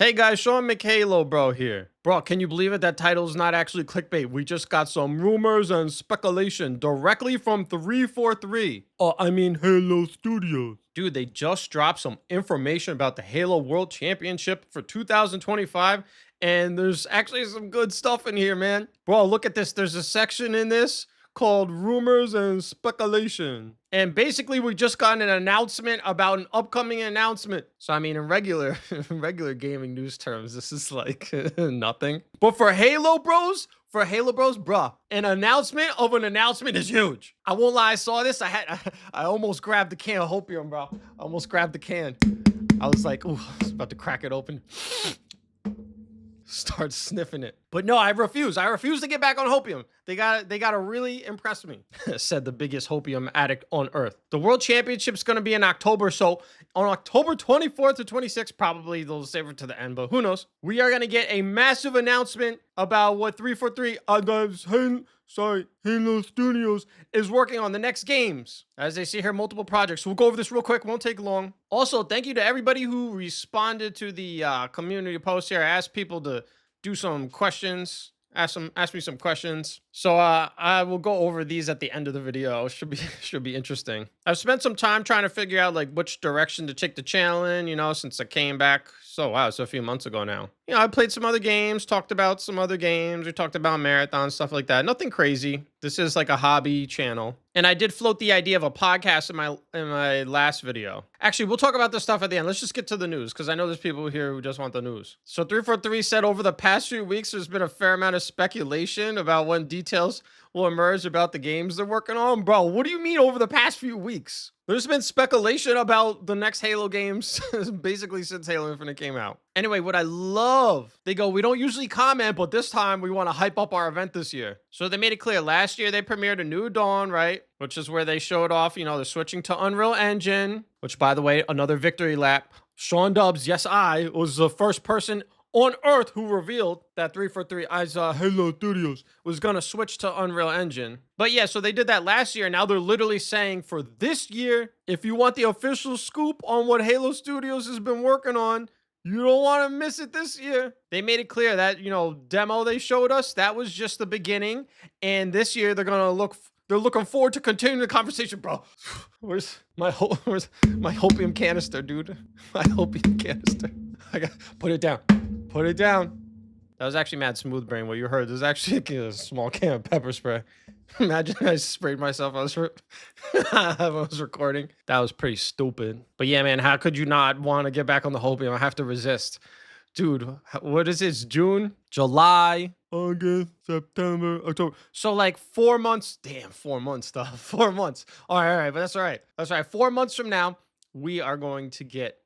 Hey guys, Sean McHalo, bro, here. Bro, can you believe it? That title's not actually clickbait. We just got some rumors and speculation directly from 343. Halo Studios. Dude, they just dropped some information about the Halo World Championship for 2025, and there's actually some good stuff in here, man. Bro, look at this. There's a section in this called rumors and speculation. And basically we just got an announcement about an upcoming announcement. So I mean in regular regular gaming news terms, this is like nothing. But for Halo Bros, bruh, an announcement of an announcement is huge. I won't lie, I saw this. I almost grabbed the can of Hopium, bro. I almost grabbed the can. I was like, ooh, I was about to crack it open. Start sniffing it. But no, I refuse. I refuse to get back on Hopium. They gotta really impress me, said the biggest Hopium addict on earth. The World Championship's gonna be in October, so on October 24th to 26th, probably they'll save it to the end, but who knows? We are gonna get a massive announcement about what 343 Halo Studios is working on the next games. As they see here, multiple projects. We'll go over this real quick. Won't take long. Also, thank you to everybody who responded to the community post here. I asked people to do some questions. Ask me some questions. So I will go over these at the end of the video. It should be interesting. I've spent some time trying to figure out like which direction to take the channel in, you know, since I came back. So wow, it's a few months ago now. You know, I played some other games, talked about some other games. We talked about marathon, stuff like that. Nothing crazy. This is like a hobby channel. And I did float the idea of a podcast in my last video. Actually, we'll talk about this stuff at the end. Let's just get to the news because I know there's people here who just want the news. So 343 said over the past few weeks, there's been a fair amount of speculation about when details will emerge about the games they're working on. Bro, what do you mean over the past few weeks? There's been speculation about the next Halo games basically since Halo Infinite came out. Anyway, what I love, they go, we don't usually comment, but this time we want to hype up our event this year. So they made it clear. Last year they premiered A New Dawn, right? Which is where they showed off, you know, they're switching to Unreal Engine, which by the way, another victory lap. Sean Dubs, yes, I was the first person on Earth who revealed that 343 Halo Studios was gonna switch to Unreal Engine. But yeah, so they did that last year. Now they're literally saying for this year, if you want the official scoop on what Halo Studios has been working on, you don't want to miss it this year. They made it clear that, you know, demo they showed us, that was just the beginning. And this year they're looking forward to continuing the conversation, bro. Where's my Hopium canister, dude? My Hopium canister. I got put it down. Put it down. That was actually mad smooth brain. What you heard. There's actually a small can of pepper spray. Imagine I sprayed myself. I was recording. That was pretty stupid. But yeah, man, how could you not want to get back on the Hopium? I have to resist. Dude, what is this? June, July, August, September, October. So like 4 months. Damn, 4 months stuff. 4 months. All right, but that's all right. That's all right. 4 months from now, we are going to get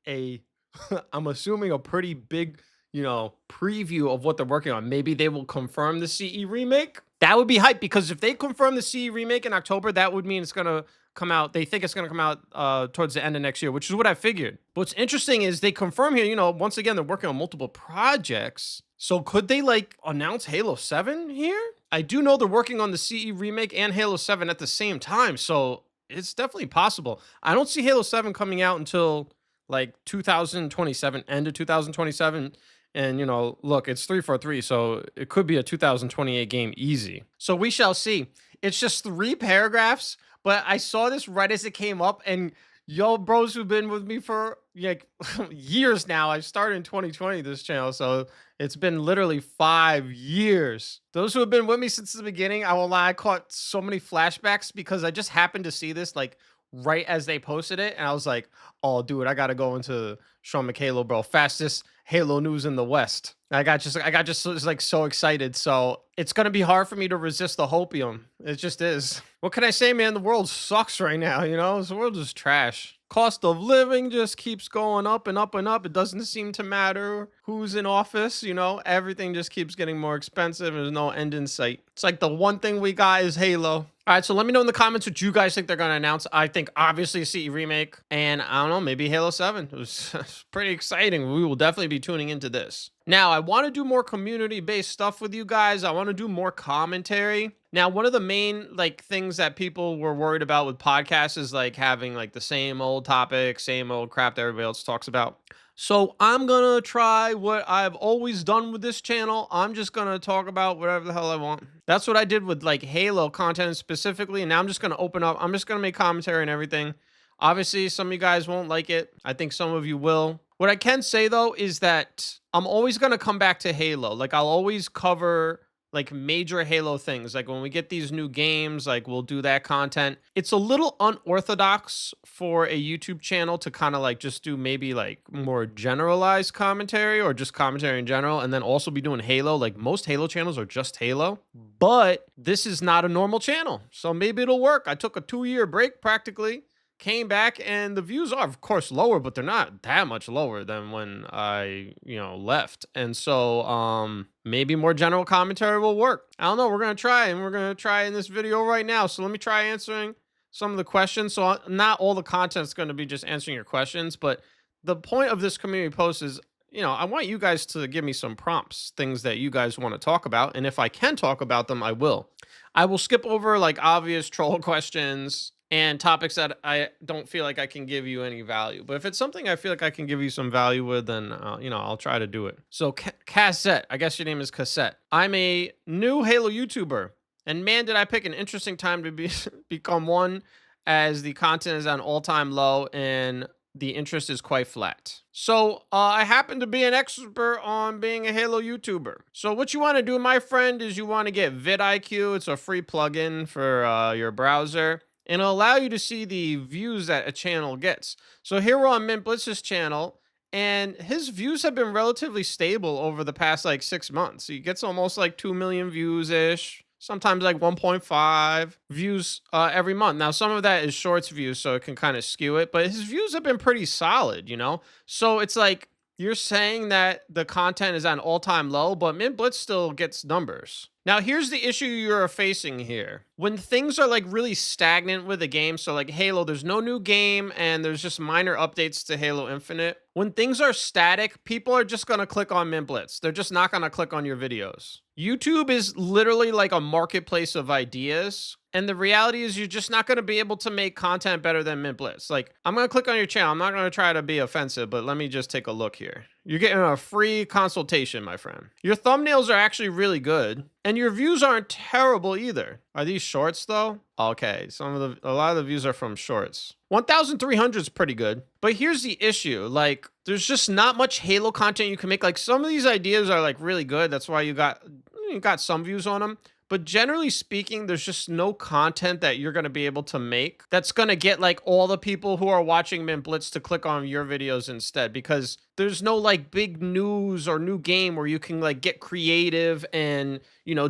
I'm assuming a pretty big, you know, preview of what they're working on. Maybe they will confirm the CE remake. That would be hype because if they confirm the CE remake in October, that would mean it's going to come out. They think it's going to come out towards the end of next year, which is what I figured. But what's interesting is they confirm here, you know, once again, they're working on multiple projects. So could they like announce Halo 7 here? I do know they're working on the CE remake and Halo 7 at the same time. So it's definitely possible. I don't see Halo 7 coming out until like 2027, end of 2027. And, you know, look, it's 343, so it could be a 2028 game easy. So we shall see. It's just 3 paragraphs, but I saw this right as it came up. And yo, bros who've been with me for like years now, I started in 2020, this channel. So it's been literally 5 years. Those who have been with me since the beginning, I won't lie, I caught so many flashbacks because I just happened to see this like right as they posted it. And I was like, oh, dude, I got to go into Sean McHalo, bro. Fastest Halo news in the West. I got just like so excited. So it's going to be hard for me to resist the Hopium. It just is. What can I say, man? The world sucks right now. You know, the world is trash. Cost of living just keeps going up and up and up. It doesn't seem to matter who's in office. You know, everything just keeps getting more expensive. There's no end in sight. It's like the one thing we got is Halo. All right, so let me know in the comments what you guys think they're going to announce. I think obviously a CE remake and I don't know, maybe Halo 7. It was pretty exciting. We will definitely be tuning into this. Now, I want to do more community-based stuff with you guys. I want to do more commentary. Now, one of the main like things that people were worried about with podcasts is like having like the same old topic, same old crap that everybody else talks about. So I'm gonna try what I've always done with this channel. I'm just gonna talk about whatever the hell I want. That's what I did with like Halo content specifically. And now I'm just gonna open up. I'm just gonna make commentary and everything. Obviously, some of you guys won't like it. I think some of you will. What I can say though is that I'm always gonna come back to Halo. Like I'll always cover like major Halo things. Like when we get these new games, like we'll do that content. It's a little unorthodox for a YouTube channel to kind of like just do maybe like more generalized commentary or just commentary in general and then also be doing Halo. Like most Halo channels are just Halo, but this is not a normal channel. So maybe it'll work. I took a 2-year break practically, came back, and the views are of course lower, but they're not that much lower than when I left. And so maybe more general commentary will work. I don't know. We're gonna try, and we're gonna try in this video right now. So let me try answering some of the questions. So not all the content is going to be just answering your questions, but the point of this community post is, I want you guys to give me some prompts, things that you guys want to talk about, and if I can talk about them, I will. I will skip over like obvious troll questions and topics that I don't feel like I can give you any value. But if it's something I feel like I can give you some value with, then I'll try to do it. So Cassette, I guess your name is Cassette. I'm a new Halo YouTuber, and man, did I pick an interesting time to become one, as the content is on all-time low and the interest is quite flat. So I happen to be an expert on being a Halo YouTuber. So what you want to do, my friend, is you want to get vidIQ. It's a free plugin for your browser, and it'll allow you to see the views that a channel gets. So here we're on Mint Blitz's channel, and his views have been relatively stable over the past like 6 months. He gets almost like 2 million views-ish, sometimes like 1.5 views every month. Now, some of that is shorts views, so it can kind of skew it, but his views have been pretty solid, So it's like, you're saying that the content is at an all-time low, but Mint Blitz still gets numbers. Now, here's the issue you're facing here. When things are like really stagnant with a game, so like Halo, there's no new game and there's just minor updates to Halo Infinite. When things are static, people are just gonna click on Mint Blitz. They're just not gonna click on your videos. YouTube is literally like a marketplace of ideas. And the reality is you're just not going to be able to make content better than Mint Blitz. Like, I'm going to click on your channel. I'm not going to try to be offensive, but let me just take a look here. You're getting a free consultation, my friend. Your thumbnails are actually really good, and your views aren't terrible either. Are these shorts though? Okay, a lot of the views are from shorts. 1,300 is pretty good, but here's the issue. Like, there's just not much Halo content you can make. Like, some of these ideas are like really good. That's why you got some views on them. But generally speaking, there's just no content that you're going to be able to make that's going to get like all the people who are watching Mint Blitz to click on your videos instead, because there's no like big news or new game where you can like get creative and,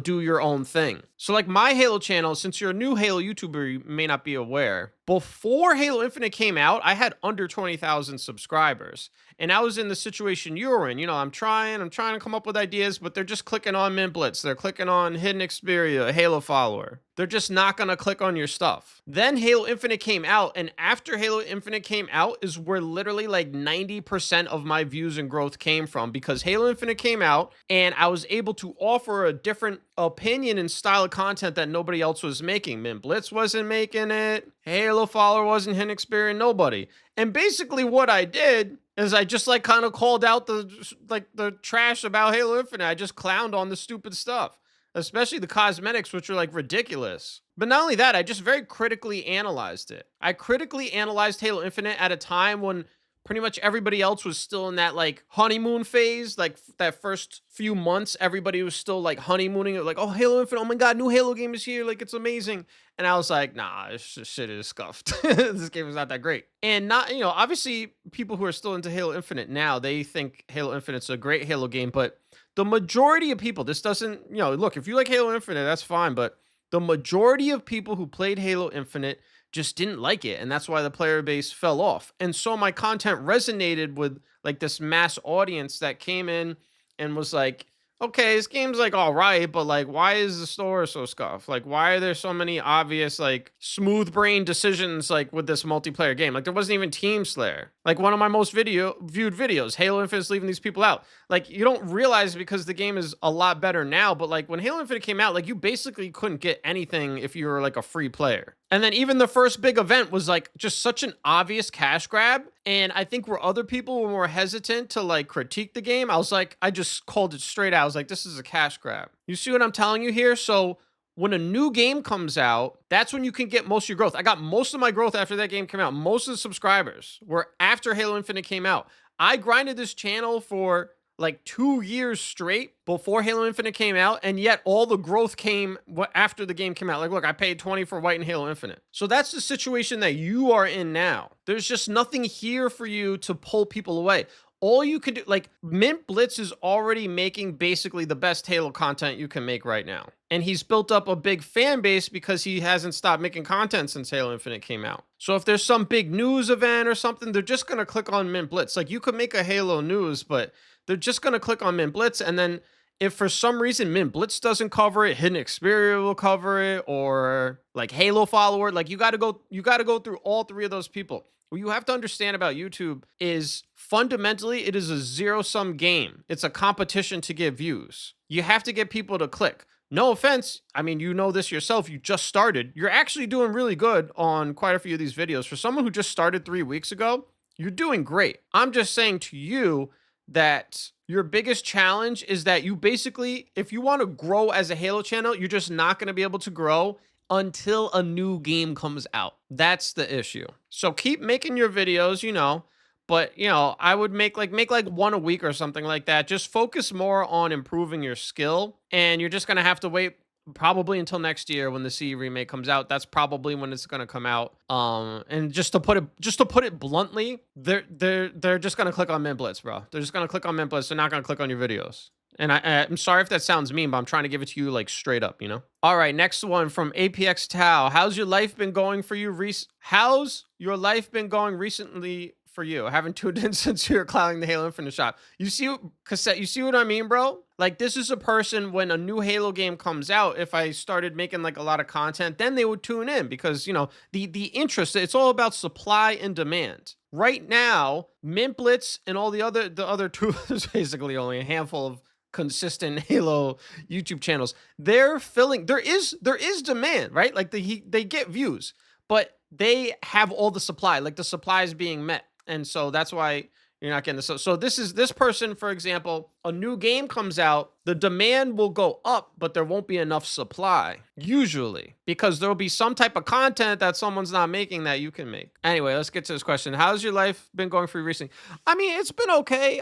do your own thing. So like my Halo channel, since you're a new Halo YouTuber, you may not be aware, before Halo Infinite came out, I had under 20,000 subscribers. And I was in the situation you were in. I'm trying to come up with ideas, but they're just clicking on Mint Blitz. They're clicking on Hidden Xperia, a Halo follower. They're just not going to click on your stuff. Then Halo Infinite came out, and after Halo Infinite came out is where literally like 90% of my views and growth came from, because Halo Infinite came out and I was able to offer a different opinion and style of content that nobody else was making. Mint Blitz wasn't making it. Halo follower wasn't, Hidden Xperia, nobody. And basically what I did is I just like kind of called out the trash about Halo Infinite. I just clowned on the stupid stuff, especially the cosmetics, which are like ridiculous. But not only that, I just very critically analyzed it. I critically analyzed Halo Infinite at a time when pretty much everybody else was still in that like honeymoon phase. Like that first few months, everybody was still like honeymooning it, like, oh, Halo Infinite, oh my God, new Halo game is here, like it's amazing. And I was like, nah, this shit is scuffed. This game is not that great. And not, obviously people who are still into Halo Infinite now, they think Halo Infinite's a great Halo game, but the majority of people, this doesn't, look, if you like Halo Infinite, that's fine, but the majority of people who played Halo Infinite just didn't like it, and that's why the player base fell off. And so my content resonated with like this mass audience that came in and was like, okay, this game's like all right, but like, why is the store so scuffed? Like, why are there so many obvious like smooth brain decisions like with this multiplayer game? Like, there wasn't even Team Slayer. Like, one of my most viewed videos, Halo Infinite's leaving these people out. Like, you don't realize because the game is a lot better now, but like when Halo Infinite came out, like you basically couldn't get anything if you were like a free player. And then even the first big event was like just such an obvious cash grab. And I think where other people were more hesitant to like critique the game, I was like, I just called it straight out. I was like, this is a cash grab. You see what I'm telling you here? So when a new game comes out, that's when you can get most of your growth. I got most of my growth after that game came out. Most of the subscribers were after Halo Infinite came out. I grinded this channel for like 2 years straight before Halo Infinite came out, and yet all the growth came after the game came out. Like, look, I paid 20 for White and Halo Infinite. So that's the situation that you are in now. There's just nothing here for you to pull people away. All you can do, like, Mint Blitz is already making basically the best Halo content you can make right now. And he's built up a big fan base because he hasn't stopped making content since Halo Infinite came out. So if there's some big news event or something, they're just going to click on Mint Blitz. Like, you could make a Halo news, but they're just going to click on Mint Blitz. And then if for some reason Mint Blitz doesn't cover it, Hidden Xperia will cover it, or like Halo follower, like you got to go through all three of those people. What you have to understand about YouTube is fundamentally it is a zero-sum game. It's a competition to get views. You have to get people to click. No offense. I mean, you know this yourself. You just started. You're actually doing really good on quite a few of these videos. For someone who just started 3 weeks ago, you're doing great. I'm just saying to you that your biggest challenge is that you basically, if you want to grow as a Halo channel, you're just not going to be able to grow until a new game comes out. That's the issue. So keep making your videos, but I would make like one a week or something like that. Just focus more on improving your skill, and you're just going to have to wait probably until next year when the CE remake comes out. That's probably when it's going to come out. And just to put it bluntly, they're just going to click on Mint Blitz, bro. They're just going to click on Mint Blitz. They're not going to click on your videos. And I'm sorry if that sounds mean, but I'm trying to give it to you like straight up, All right, next one from APX Tau. How's your life been going for you? How's your life been going recently for you? I haven't tuned in since you were clowning the Halo Infinite shop. You see what I mean, bro? Like, this is a person, when a new Halo game comes out, if I started making like a lot of content, then they would tune in because, the interest, it's all about supply and demand. Right now, Mint Blitz and all the other two, there's basically only a handful of consistent Halo YouTube channels. They're filling, there is demand, right? Like they get views, but they have all the supply, like the supply is being met. And so that's why you're not getting this. So this person, for example, a new game comes out, the demand will go up, but there won't be enough supply, usually, because there'll be some type of content that someone's not making that you can make. Anyway, let's get to this question. How's your life been going for you recently? I mean, it's been okay.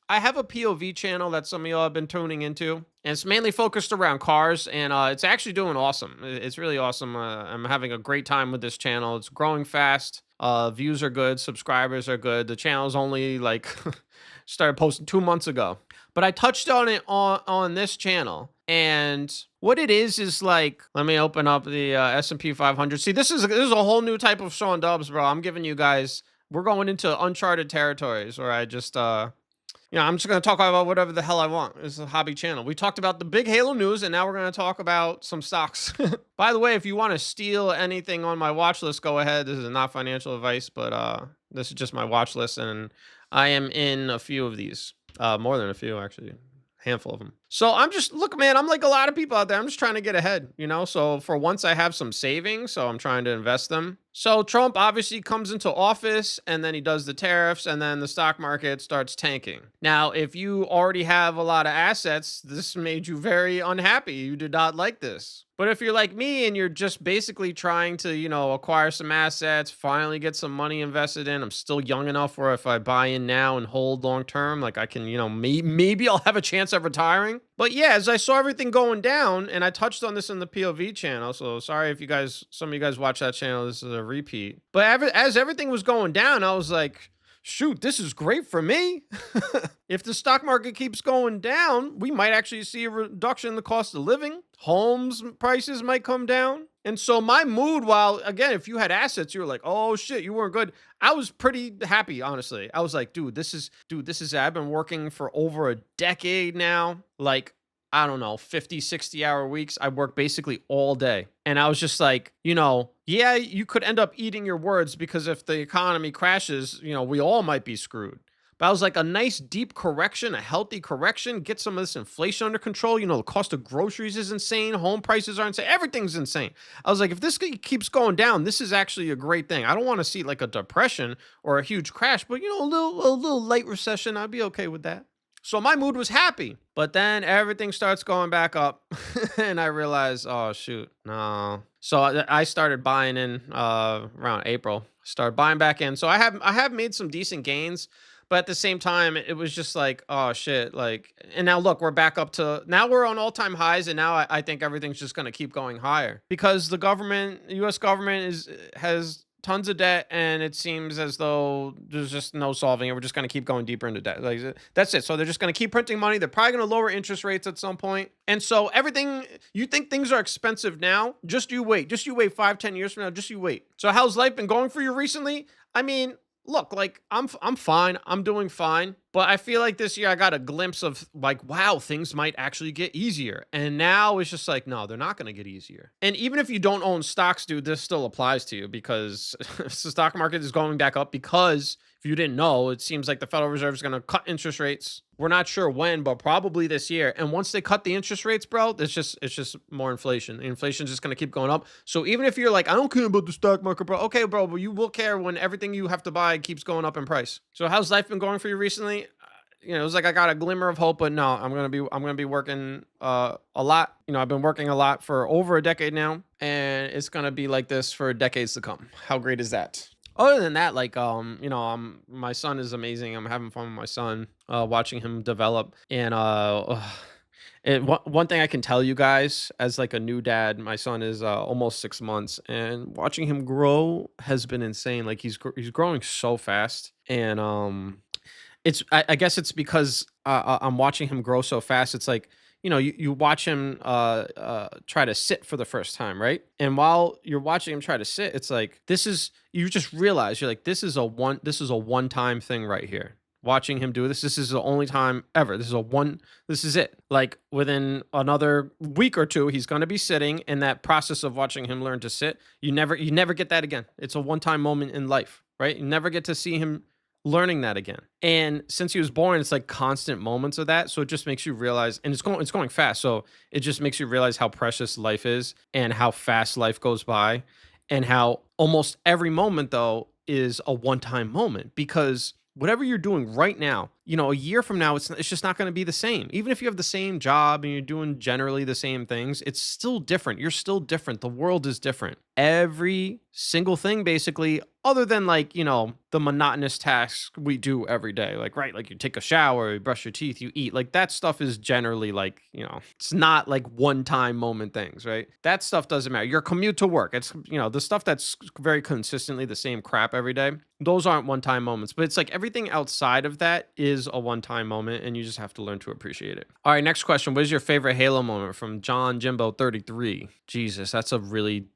I have a POV channel that some of y'all have been tuning into, and it's mainly focused around cars, and it's actually doing awesome. It's really awesome. I'm having a great time with this channel. It's growing fast. Views are good. Subscribers are good. The channel's only like started posting 2 months ago, but I touched on it on this channel. And what it is like, let me open up the S&P 500. See, this is a whole new type of Sean Dubs, bro. I'm giving you guys, we're going into uncharted territories where I just, I'm just going to talk about whatever the hell I want. It's a hobby channel. We talked about the big Halo news, and now we're going to talk about some stocks. By the way, if you want to steal anything on my watch list, go ahead. This is not financial advice, but this is just my watch list, and I am in a few of these. More than a few, actually. Handful of them. So look, man, I'm like a lot of people out there. I'm just trying to get ahead, So for once I have some savings, so I'm trying to invest them. So Trump obviously comes into office, and then he does the tariffs, and then the stock market starts tanking. Now, if you already have a lot of assets, this made you very unhappy. You did not like this. But if you're like me and you're just basically trying to, acquire some assets, finally get some money invested in, I'm still young enough where if I buy in now and hold long term, like I can, maybe I'll have a chance of retiring. But yeah, as I saw everything going down, and I touched on this in the POV channel, so sorry if some of you guys watch that channel, this is a repeat. But as everything was going down, I was like, shoot, this is great for me. If the stock market keeps going down, we might actually see a reduction in the cost of living. Homes prices might come down. And so my mood, while, again, if you had assets, you were like, oh shit, you weren't good. I was pretty happy, honestly. I was like, dude, this is I've been working for over a decade now. Like, I don't know, 50, 60-hour weeks. I work basically all day. And I was just like, yeah, you could end up eating your words because if the economy crashes, we all might be screwed. But I was like, a nice deep correction, a healthy correction, get some of this inflation under control. You know, the cost of groceries is insane, home prices are insane, everything's insane. I was like, if this keeps going down, this is actually a great thing. I don't want to see like a depression or a huge crash, but you know, a little light recession, I'd be okay with that. So my mood was happy, but then everything starts going back up, and I realized, oh shoot, no. So I started buying in around April. Started buying back in. So I have made some decent gains, but at the same time, it was just like, oh shit, like. And now look, we're back up to now we're on all time highs, and now I think everything's just gonna keep going higher because the government, U.S. government, has tons of debt, and it seems as though there's just no solving it. We're just going to keep going deeper into debt. Like that's it. So they're just going to keep printing money. They're probably going to lower interest rates at some point. And so everything you think things are expensive now, just you wait. Just you wait 5, 10 years from now. Just you wait. So how's life been going for you recently? I mean, look, like I'm fine. I'm doing fine. But I feel like this year I got a glimpse of like, wow, things might actually get easier. And now it's just like, no, they're not going to get easier. And even if you don't own stocks, dude, this still applies to you because the stock market is going back up because if you didn't know, it seems like the Federal Reserve is going to cut interest rates. We're not sure when, but probably this year. And once they cut the interest rates, bro, it's just more inflation. The inflation's just going to keep going up. So even if you're like, I don't care about the stock market, bro. Okay, bro, but you will care when everything you have to buy keeps going up in price. So how's life been going for you recently? You know, it was like I got a glimmer of hope, but no, I'm gonna be working a lot. You know, I've been working a lot for over a decade now, and it's gonna be like this for decades to come. How great is that? Other than that, like you know, my son is amazing. I'm having fun with my son, watching him develop, and one thing I can tell you guys as like a new dad, my son is almost 6 months, and watching him grow has been insane. Like he's growing so fast, and I guess it's because I'm watching him grow so fast. It's like, you know, you watch him try to sit for the first time, right? And while you're watching him try to sit, it's like you just realize you're like this is a one time thing right here. Watching him do this is the only time ever. This is it. Like within another week or two, he's gonna be sitting, and that process of watching him learn to sit, you never get that again. It's a one time moment in life, right? You never get to see him learning that again. And since he was born, it's like constant moments of that. So it just makes you realize, and it's going fast. So it just makes you realize how precious life is and how fast life goes by, and how almost every moment though is a one-time moment because whatever you're doing right now, you know, a year from now, it's just not going to be the same. Even if you have the same job and you're doing generally the same things, it's still different. You're still different. The world is different. Every single thing, basically, other than like, you know, the monotonous tasks we do every day, like, right, like you take a shower, you brush your teeth, you eat, like that stuff is generally like, you know, it's not like one time moment things, right? That stuff doesn't matter. Your commute to work, it's, you know, the stuff that's very consistently the same crap every day, those aren't one time moments, but it's like everything outside of that is a one time moment, and you just have to learn to appreciate it. All right, next question. What is your favorite Halo moment? From John Jimbo 33. Jesus, that's a really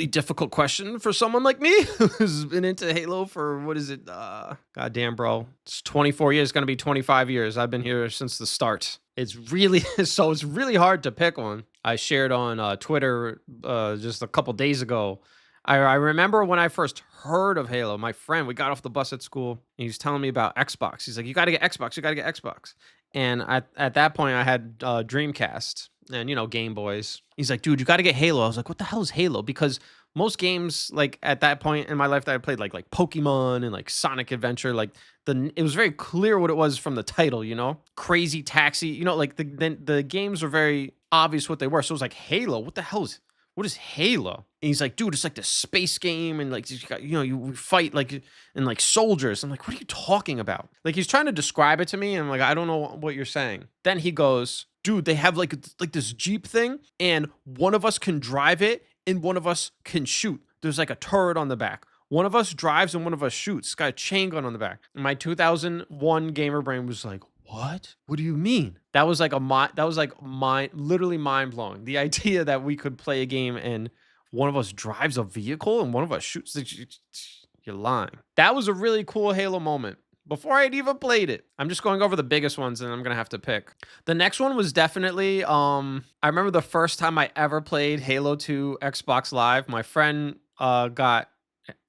difficult question for someone like me who's been into Halo for what is it? Goddamn, bro. It's 24 years, gonna be 25 years. I've been here since the start. It's really so it's really hard to pick one. I shared on Twitter just a couple days ago. I remember when I first heard of Halo, my friend, we got off the bus at school, and he was telling me about Xbox. He's like, you got to get Xbox. You got to get Xbox. And at that point, I had Dreamcast and, you know, Game Boys. He's like, dude, you got to get Halo. I was like, what the hell is Halo? Because most games, like at that point in my life that I played, like Pokemon and like Sonic Adventure, like it was very clear what it was from the title, you know, Crazy Taxi, you know, like the games were very obvious what they were. So it was like, Halo, what is Halo? And he's like, dude, it's like the space game, and like you fight like and like soldiers. I'm like, what are you talking about? Like he's trying to describe it to me, and I'm like, I don't know what you're saying. Then he goes, dude, they have like this Jeep thing, and one of us can drive it, and one of us can shoot. There's like a turret on the back. One of us drives and one of us shoots. It's got a chain gun on the back. And my 2001 gamer brain was like, what? What do you mean? That was like literally mind blowing. The idea that we could play a game and one of us drives a vehicle and one of us shoots. You're lying. That was a really cool Halo moment. Before I'd even played it, I'm just going over the biggest ones, and I'm gonna have to pick. The next one was definitely I remember the first time I ever played Halo 2 Xbox Live. My friend got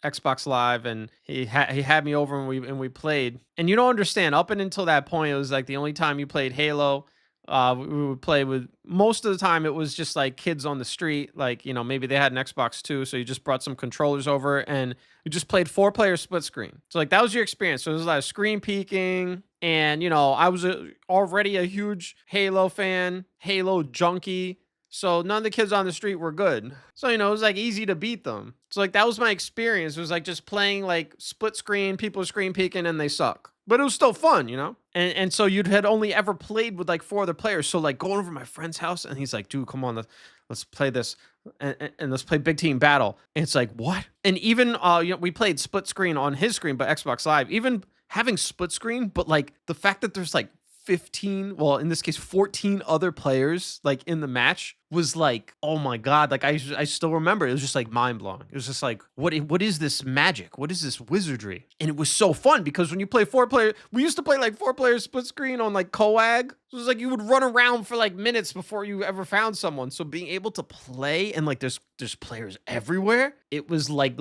Xbox Live, and he had me over and we played. And you don't understand. Up and until that point, it was like the only time you played Halo. We would play with most of the time. It was just like kids on the street, like maybe they had an Xbox too, so you just brought some controllers over and you just played 4-player split screen. So like that was your experience. So it was a lot of screen peeking, and I was already a huge Halo fan, Halo junkie. So none of the kids on the street were good. So, it was like easy to beat them. So like that was my experience. It was like just playing like split screen, people screen peeking and they suck. But it was still fun. And so you'd had only ever played with like 4 other players. So like going over to my friend's house and he's like, dude, come on, let's play this and let's play big team battle. And it's like, what? And even we played split screen on his screen, but Xbox Live, even having split screen, but like the fact that there's like 15, well, in this case 14 other players like in the match was like, oh my god, like I still remember it was just like mind blowing. It was just like, what is this magic, what is this wizardry? And it was so fun because when you play 4-player, we used to play like 4-player split screen on like Coag. So it was like you would run around for like minutes before you ever found someone. So being able to play and like there's players everywhere, it was like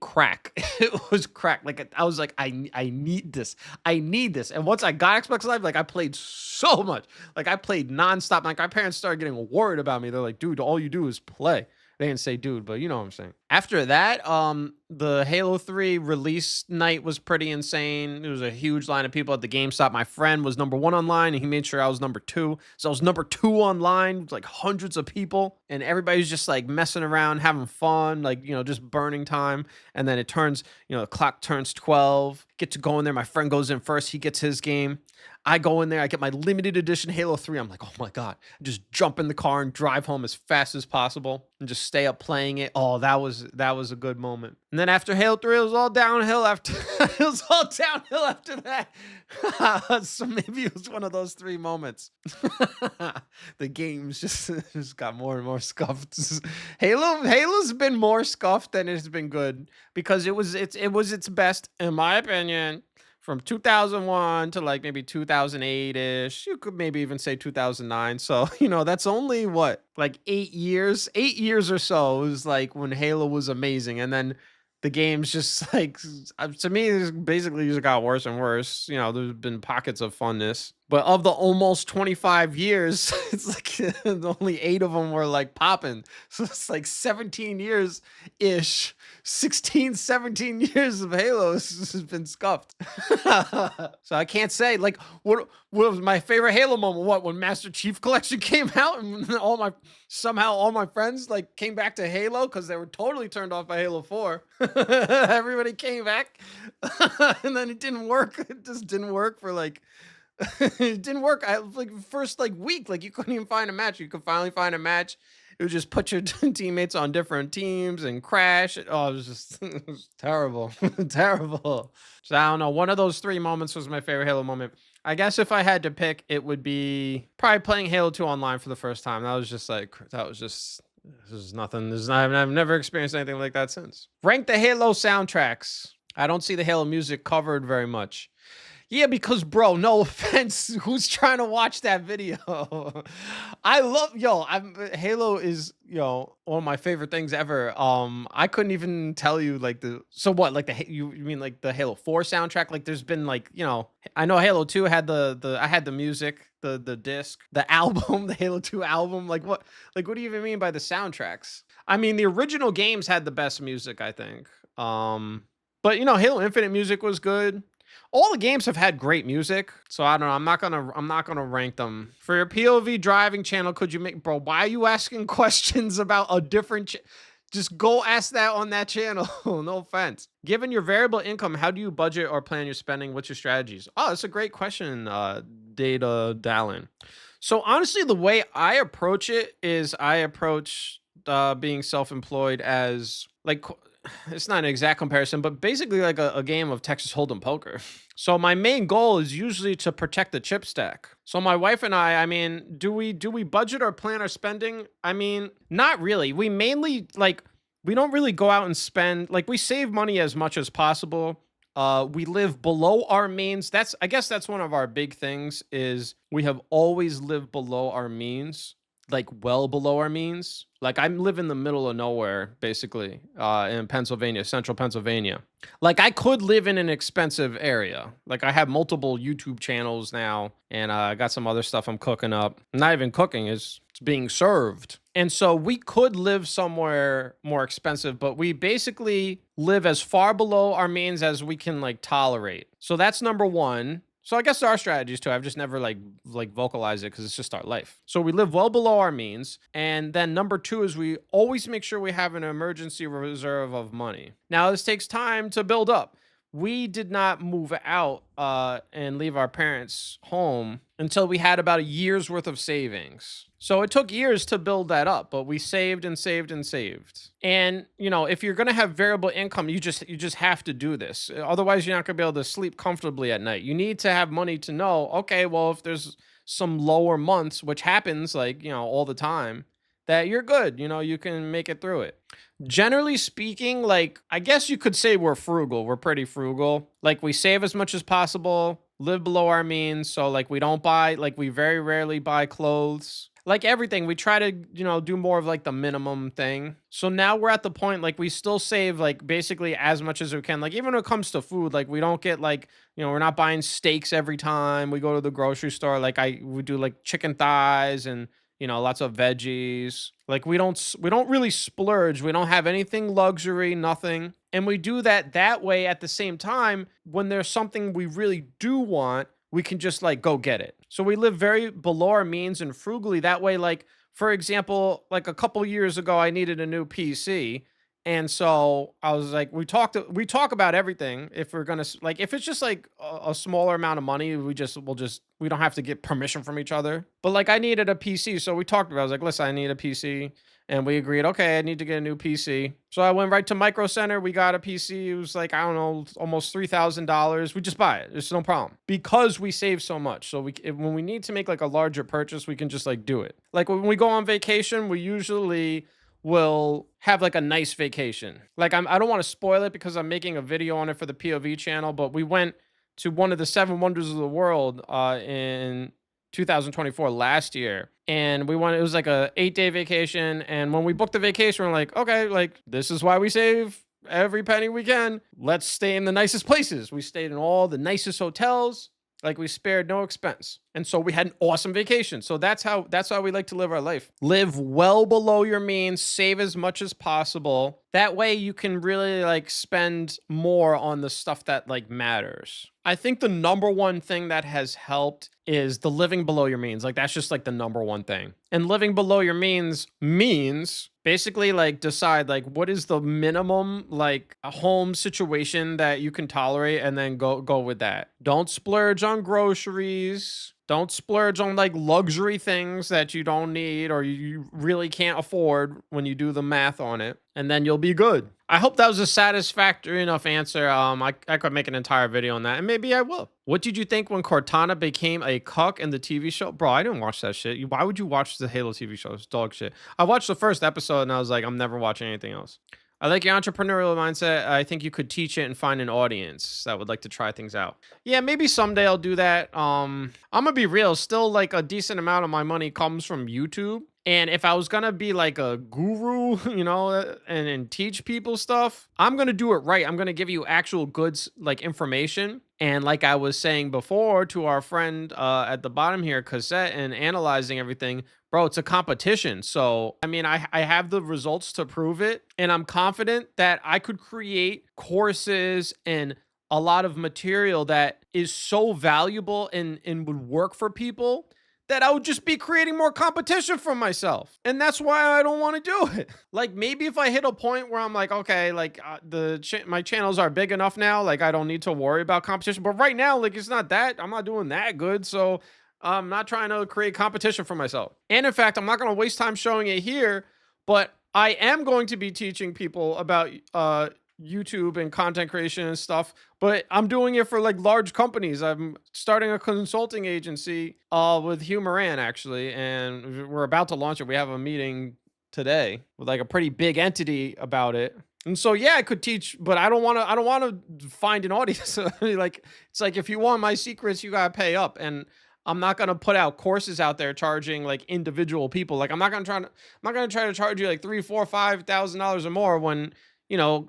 crack. It was crack. Like I was like, I need this, and once I got Xbox Live, like I played so much, like I played nonstop. Like my parents started getting worried about me. They're like, dude, all you do is play. They didn't say dude, but you know what I'm saying. After that, the Halo 3 release night was pretty insane. There was a huge line of people at the GameStop. My friend was number 1 online, and he made sure I was number 2. So I was number 2 online, with like hundreds of people, and everybody's just like messing around, having fun, like just burning time. And then it turns, the clock turns 12. Get to go in there. My friend goes in first. He gets his game. I go in there, I get my limited edition Halo 3. I'm like, oh my God. I just jump in the car and drive home as fast as possible and just stay up playing it. Oh, that was a good moment. And then after Halo 3, it was all downhill after that. So maybe it was one of those 3 moments. The games just got more and more scuffed. Halo's been more scuffed than it's been good because it was its best, in my opinion, from 2001 to like maybe 2008-ish. You could maybe even say 2009. So, that's only what, like 8 years? 8 years or so was like when Halo was amazing. And then the games just like, to me, it's basically just got worse and worse. There's been pockets of funness. But of the almost 25 years, it's like only 8 of them were like popping. So it's like 17 years ish. 16, 17 years of Halo has been scuffed. So I can't say like what was my favorite Halo moment. What, when Master Chief Collection came out and all my friends like came back to Halo because they were totally turned off by Halo 4. Everybody came back, and then it didn't work. It just didn't work for like. It didn't work. Like first like week, like you couldn't even find a match. You could finally find a match. It would just put your teammates on different teams and crash. Oh, it was just it was terrible. Terrible. So I don't know. One of those 3 moments was my favorite Halo moment. I guess if I had to pick, it would be probably playing Halo 2 online for the first time. This is nothing. I've never experienced anything like that since. Rank the Halo soundtracks. I don't see the Halo music covered very much. Yeah, because bro, no offense, who's trying to watch that video? Halo is, one of my favorite things ever. I couldn't even tell you like you mean like the Halo 4 soundtrack? Like there's been like, I know Halo 2 had I had the music, the disc, the album, the Halo 2 album. Like what do you even mean by the soundtracks? I mean, the original games had the best music, I think. But Halo Infinite music was good. All the games have had great music, so I don't know. I'm not gonna rank them. For your POV driving channel, could you make, bro? Why are you asking questions about a different? Just go ask that on that channel. No offense. Given your variable income, how do you budget or plan your spending? What's your strategies? Oh, that's a great question, Data Dallin. So honestly, the way I approach it is I approach being self-employed as like. It's not an exact comparison, but basically like a game of Texas Hold'em poker. So my main goal is usually to protect the chip stack. So my wife and I mean, do we budget or plan our spending? I mean, not really. We mainly we don't really go out and spend, like we save money as much as possible. We live below our means. I guess that's one of our big things is we have always lived below our means. like well below our means. Like I live in the middle of nowhere, basically, in Pennsylvania, central Pennsylvania. Like I could live in an expensive area. Like I have multiple YouTube channels now, and I got some other stuff I'm cooking up. Not even cooking, it's being served. And so we could live somewhere more expensive, but we basically live as far below our means as we can like tolerate. So that's number one. So I guess there are strategies too. I've just never like vocalized it because it's just our life. So we live well below our means. And then number two is we always make sure we have an emergency reserve of money. Now this takes time to build up. We did not move out and leave our parents' home until we had about a year's worth of savings. So it took years to build that up, but we saved and saved and saved. And if you're gonna have variable income, you just have to do this. Otherwise, you're not gonna be able to sleep comfortably at night. You need to have money to know, okay, well, if there's some lower months, which happens like, all the time, that you're good. You can make it through it. Generally speaking, like I guess you could say we're frugal. We're pretty frugal. Like we save as much as possible, live below our means. So like we don't buy, like we very rarely buy clothes. Like everything, we try to, do more of like the minimum thing. So now we're at the point like we still save like basically as much as we can. Like even when it comes to food, like we don't get like, we're not buying steaks every time we go to the grocery store. Like we do like chicken thighs and lots of veggies. Like we don't really splurge. We don't have anything luxury, nothing. And we do that way at the same time when there's something we really do want, we can just like go get it. So we live very below our means and frugally that way. Like for example, like a couple years ago I needed a new PC. And so I was like, we talk about everything. If we're gonna like, if it's just like a smaller amount of money, we don't have to get permission from each other. But like, I needed a PC, so we talked about. I was like, listen, I need a PC, and we agreed. Okay, I need to get a new PC. So I went right to Micro Center. We got a PC. It was like I don't know, almost $3,000. We just buy it. It's no problem because we save so much. So when we need to make like a larger purchase, we can just like do it. Like when we go on vacation, we usually will have like a nice vacation. Like I don't want to spoil it because I'm making a video on it for the POV channel, but we went to one of the seven wonders of the world in 2024 last year. And it was like a 8-day vacation. And when we booked the vacation, we're like, okay, like this is why we save every penny we can. Let's stay in the nicest places. We stayed in all the nicest hotels. Like we spared no expense. And so we had an awesome vacation. So that's how we like to live our life. Live well below your means, save as much as possible. That way you can really like spend more on the stuff that like matters. I think the number one thing that has helped is the living below your means. Like that's just like the number one thing. And living below your means basically like decide like what is the minimum like a home situation that you can tolerate and then go with that. Don't splurge on groceries. Don't splurge on like luxury things that you don't need or you really can't afford when you do the math on it, and then you'll be good. I hope that was a satisfactory enough answer. I could make an entire video on that, and maybe I will. What did you think when Cortana became a cuck in the TV show? Bro, I didn't watch that shit. Why would you watch the Halo TV show? It's dog shit. I watched the first episode and I was like, I'm never watching anything else. I like your entrepreneurial mindset. I think you could teach it and find an audience that would like to try things out. Yeah, maybe someday I'll do that. I'm gonna be real. Still, like a decent amount of my money comes from YouTube. And if I was gonna be like a guru, and teach people stuff, I'm gonna do it right. I'm gonna give you actual goods, like information. And like I was saying before to our friend at the bottom here, Cassette, and analyzing everything, bro, it's a competition. So, I mean, I have the results to prove it. And I'm confident that I could create courses and a lot of material that is so valuable and would work for people that I would just be creating more competition for myself. And that's why I don't want to do it. Like maybe if I hit a point where I'm like, okay, like my channels are big enough now, like I don't need to worry about competition. But right now, like it's not that, I'm not doing that good. So I'm not trying to create competition for myself. And in fact, I'm not going to waste time showing it here, but I am going to be teaching people about YouTube and content creation and stuff, but I'm doing it for like large companies. I'm starting a consulting agency with Hugh Moran actually, and we're about to launch it. We have a meeting today with like a pretty big entity about it. And so yeah, I could teach, but I don't want to find an audience. Like it's like if you want my secrets, you got to pay up. And I'm not gonna put out courses out there charging like individual people. Like I'm not gonna try to charge you like three, four, $5,000 or more when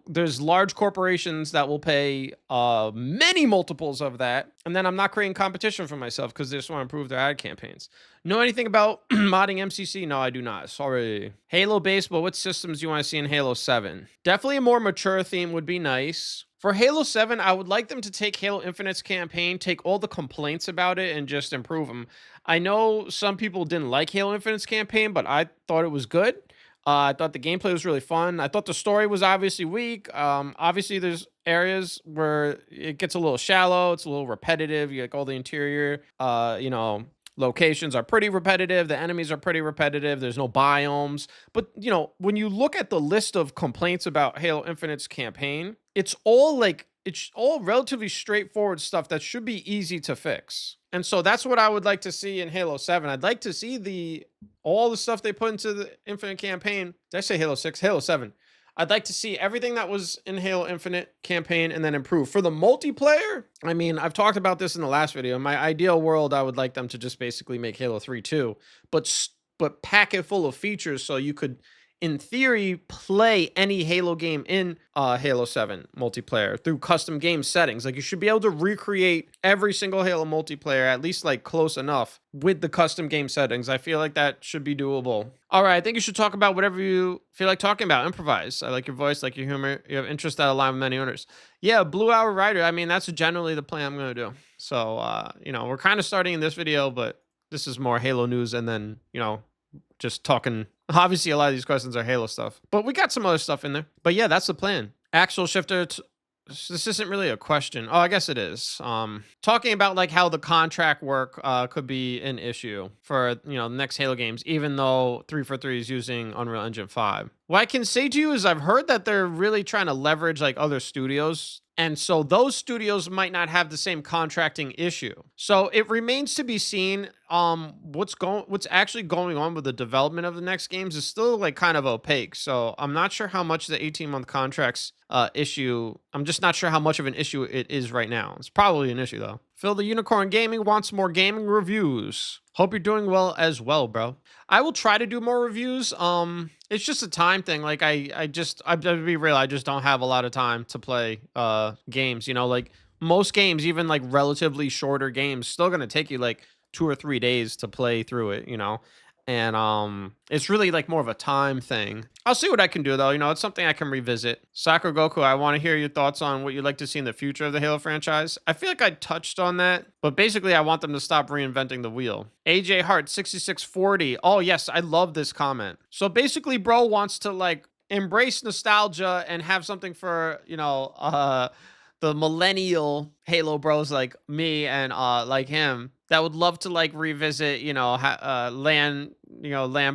there's large corporations that will pay many multiples of that. And then I'm not creating competition for myself because they just want to improve their ad campaigns. Know anything about modding MCC? No, I do not. Sorry. Halo Baseball, what systems do you want to see in Halo 7? Definitely a more mature theme would be nice. For Halo 7, I would like them to take Halo Infinite's campaign, take all the complaints about it, and just improve them. I know some people didn't like Halo Infinite's campaign, but I thought it was good. I thought the gameplay was really fun. I thought the story was obviously weak. Obviously, there's areas where it gets a little shallow. It's a little repetitive. You like all the interior, locations are pretty repetitive. The enemies are pretty repetitive. There's no biomes. But when you look at the list of complaints about Halo Infinite's campaign, it's all relatively straightforward stuff that should be easy to fix. And so that's what I would like to see in Halo 7. I'd like to see all the stuff they put into the Infinite campaign. Did I say Halo 6? Halo 7. I'd like to see everything that was in Halo Infinite campaign and then improve. For the multiplayer, I mean, I've talked about this in the last video. In my ideal world, I would like them to just basically make Halo 3 too, but pack it full of features so you could, in theory, play any Halo game in Halo 7 multiplayer through custom game settings. Like, you should be able to recreate every single Halo multiplayer, at least like close enough with the custom game settings. I feel like that should be doable. All right, I think you should talk about whatever you feel like talking about. Improvise. I like your voice, like your humor. You have interests that align with many owners. Yeah, Blue Hour Rider. I mean, that's generally the plan I'm going to do. So, we're kind of starting in this video, but this is more Halo news and then, just talking. Obviously, a lot of these questions are Halo stuff, but we got some other stuff in there. But yeah, that's the plan. Axle shifter. This isn't really a question. Oh, I guess it is. Talking about like how the contract work could be an issue for the next Halo games, even though 343 is using Unreal Engine 5. What I can say to you is I've heard that they're really trying to leverage like other studios. And so those studios might not have the same contracting issue. So it remains to be seen. What's actually going on with the development of the next games is still like kind of opaque. So I'm not sure how much the 18-month contracts issue. I'm just not sure how much of an issue it is right now. It's probably an issue though. Phil the Unicorn Gaming wants more gaming reviews. Hope you're doing well as well, bro. I will try to do more reviews. It's just a time thing. Like I'm to be real, I just don't have a lot of time to play games. Like most games, even like relatively shorter games, still gonna take you like 2 or 3 days to play through it. And it's really like more of a time thing. I'll see what I can do though. It's something I can revisit. Sakura Goku, I want to hear your thoughts on what you'd like to see in the future of the Halo franchise. I feel like I touched on that, but basically I want them to stop reinventing the wheel. AJ Hart 6640. Oh yes, I love this comment. So basically bro wants to like embrace nostalgia and have something for the millennial Halo bros like me and like him that would love to like revisit, LAN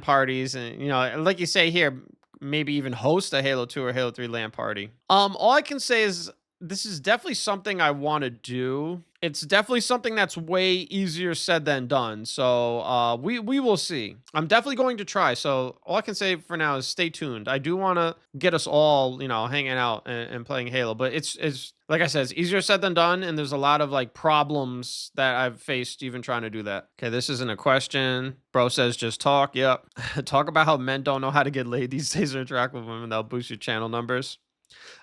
parties and like you say here, maybe even host a Halo 2 or Halo 3 LAN party. All I can say is this is definitely something I want to do. It's definitely something that's way easier said than done. So we will see. I'm definitely going to try. So all I can say for now is stay tuned. I do want to get us all, hanging out and playing Halo, but it's like I said, it's easier said than done, and there's a lot of like problems that I've faced even trying to do that. Okay, this isn't a question. Bro says just talk. Yep. Talk about how men don't know how to get laid these days or interact with women that'll boost your channel numbers.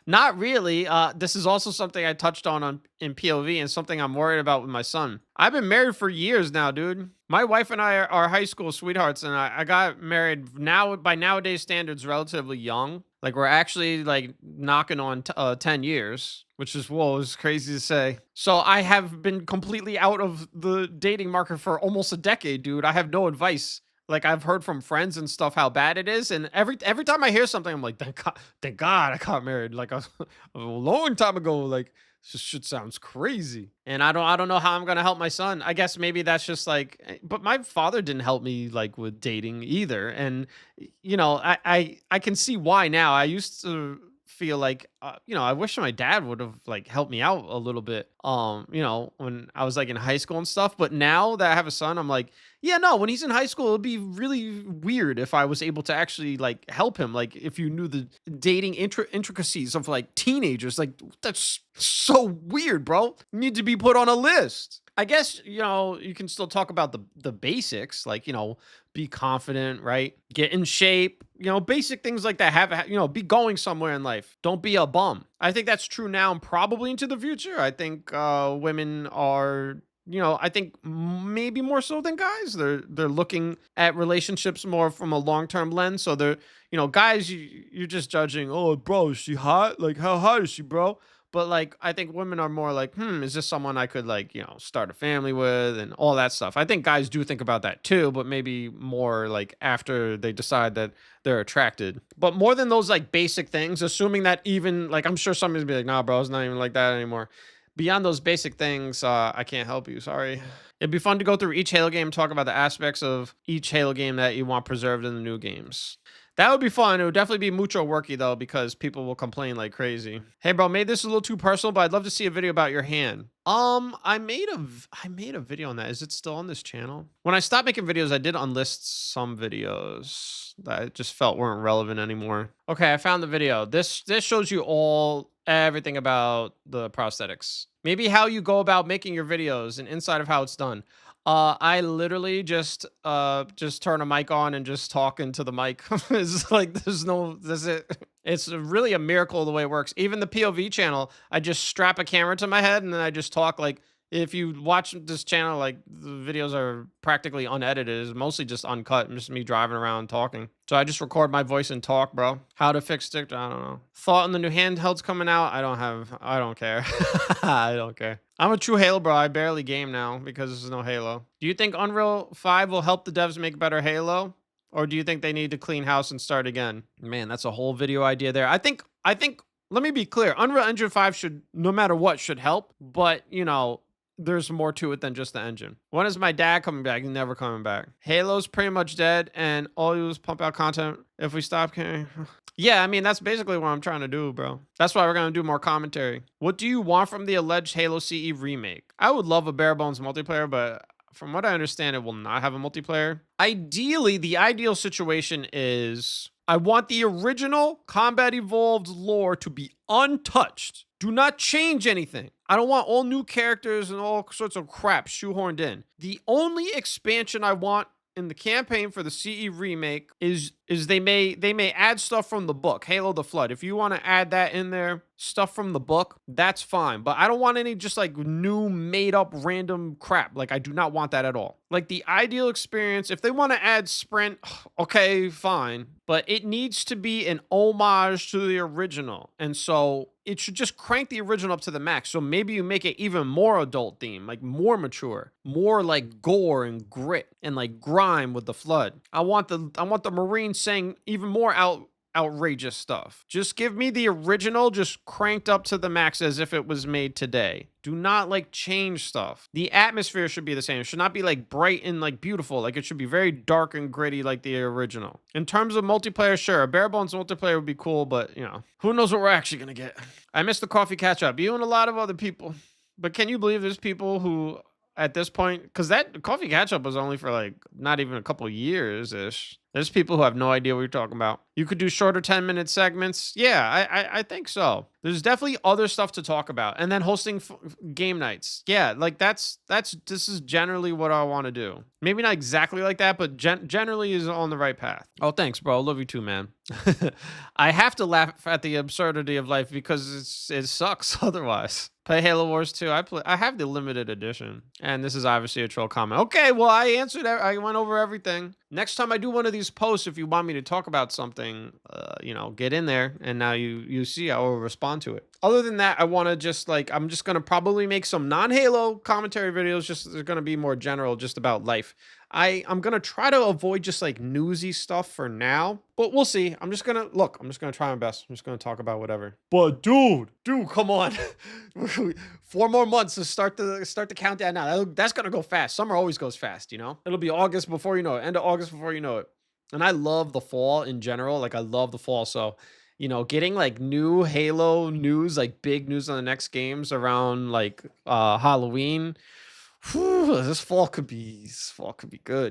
Not really. This is also something I touched on in POV and something I'm worried about with my son. I've been married for years now, dude. My wife and I are high school sweethearts, and I got married now by nowadays standards relatively young. Like we're actually like knocking on 10 years, which is, whoa, is crazy to say. So I have been completely out of the dating market for almost a decade, dude. I have no advice. Like I've heard from friends and stuff how bad it is, and every time I hear something, I'm like, thank God I got married like a long time ago. Like this shit sounds crazy, and I don't know how I'm gonna help my son. I guess maybe that's just like, but my father didn't help me like with dating either, and I can see why now. I used to feel like I wish my dad would have like helped me out a little bit when I was like in high school and stuff, but now that I have a son, I'm like, Yeah, no, when he's in high school, it'd be really weird if I was able to actually like help him. Like if you knew the dating intricacies of like teenagers, like that's so weird, bro. You need to be put on a list. I guess, you can still talk about the basics, like, be confident, right? Get in shape, basic things like that. Be going somewhere in life. Don't be a bum. I think that's true now and probably into the future. I think women are, I think maybe more so than guys. They're looking at relationships more from a long-term lens. So they're, guys, you're just judging, oh, bro, is she hot? Like, how hot is she, bro? But like, I think women are more like, is this someone I could like, start a family with and all that stuff. I think guys do think about that too, but maybe more like after they decide that they're attracted. But more than those like basic things, assuming that even like, I'm sure somebody's be like, nah, bro, it's not even like that anymore. Beyond those basic things, I can't help you. Sorry. It'd be fun to go through each Halo game, talk about the aspects of each Halo game that you want preserved in the new games. That would be fun. It would definitely be mucho worky though, because people will complain like crazy. Hey bro, made this a little too personal, but I'd love to see a video about your hand. I made a video on that. Is it still on this channel? When I stopped making videos, I did unlist some videos that I just felt weren't relevant anymore. Okay, I found the video. This shows you everything about the prosthetics. Maybe how you go about making your videos and inside of how it's done. I literally just turn a mic on and just talk into the mic. It's like this it. It's really a miracle the way it works. Even the POV channel, I just strap a camera to my head and then I just talk like if you watch this channel, like the videos are practically unedited. It's mostly just uncut, just me driving around talking. So I just record my voice and talk, bro. How to fix stick? I don't know. Thought on the new handhelds coming out? I don't care. I don't care. I'm a true Halo bro. I barely game now because there's no Halo. Do you think Unreal 5 will help the devs make better Halo? Or do you think they need to clean house and start again? Man, that's a whole video idea there. I think, let me be clear. Unreal Engine 5 should, no matter what, should help. But, there's more to it than just the engine. When is my dad coming back? He's never coming back. Halo's pretty much dead, and all you do is pump out content if we stop caring. Yeah, I mean, that's basically what I'm trying to do, bro. That's why we're going to do more commentary. What do you want from the alleged Halo CE remake? I would love a bare bones multiplayer, but from what I understand, it will not have a multiplayer. Ideally, the ideal situation is I want the original Combat Evolved lore to be untouched. Do not change anything. I don't want all new characters and all sorts of crap shoehorned in. The only expansion I want in the campaign for the CE remake is they may add stuff from the book, Halo the Flood. If you want to add that in there, stuff from the book, that's fine. But I don't want any just like new made up random crap. Like I do not want that at all. Like the ideal experience, if they want to add sprint, okay, fine. But it needs to be an homage to the original. And so it should just crank the original up to the max. So maybe you make it even more adult theme, like more mature, more like gore and grit and like grime with the Flood. I want the Marines saying even more outrageous stuff. Just give me the original just cranked up to the max as if it was made today. Do not like change stuff. The atmosphere should be the same. It should not be like bright and like beautiful. Like it should be very dark and gritty like the original. In terms of multiplayer, sure, a bare bones multiplayer would be cool, but who knows what we're actually gonna get. I missed the coffee catch up. You and a lot of other people. But can you believe there's people who at this point, because that coffee catch up was only for like not even a couple years ish. There's people who have no idea what you're talking about. You could do shorter 10-minute segments. Yeah, I think so. There's definitely other stuff to talk about. And then hosting game nights. Yeah, like this is generally what I want to do. Maybe not exactly like that, but generally is on the right path. Oh, thanks, bro. Love you too, man. I have to laugh at the absurdity of life because it sucks otherwise. Play Halo Wars 2. I have the limited edition. And this is obviously a troll comment. Okay, well, I answered. I went over everything. Next time I do one of these posts, if you want me to talk about something, get in there. And now you see I will respond to it. Other than that, I want to just I'm just going to probably make some non-Halo commentary videos. Just they're going to be more general, just about life. I'm going to try to avoid just like newsy stuff for now, but we'll see. I'm just going to try my best. I'm just going to talk about whatever. But dude, come on. 4 more months to start the countdown now. That's going to go fast. Summer always goes fast, It'll be August before you know it. End of August before you know it. And I love the fall in general. Like I love the fall. So, getting like new Halo news, like big news on the next games around like Halloween. Whew, this fall could be good.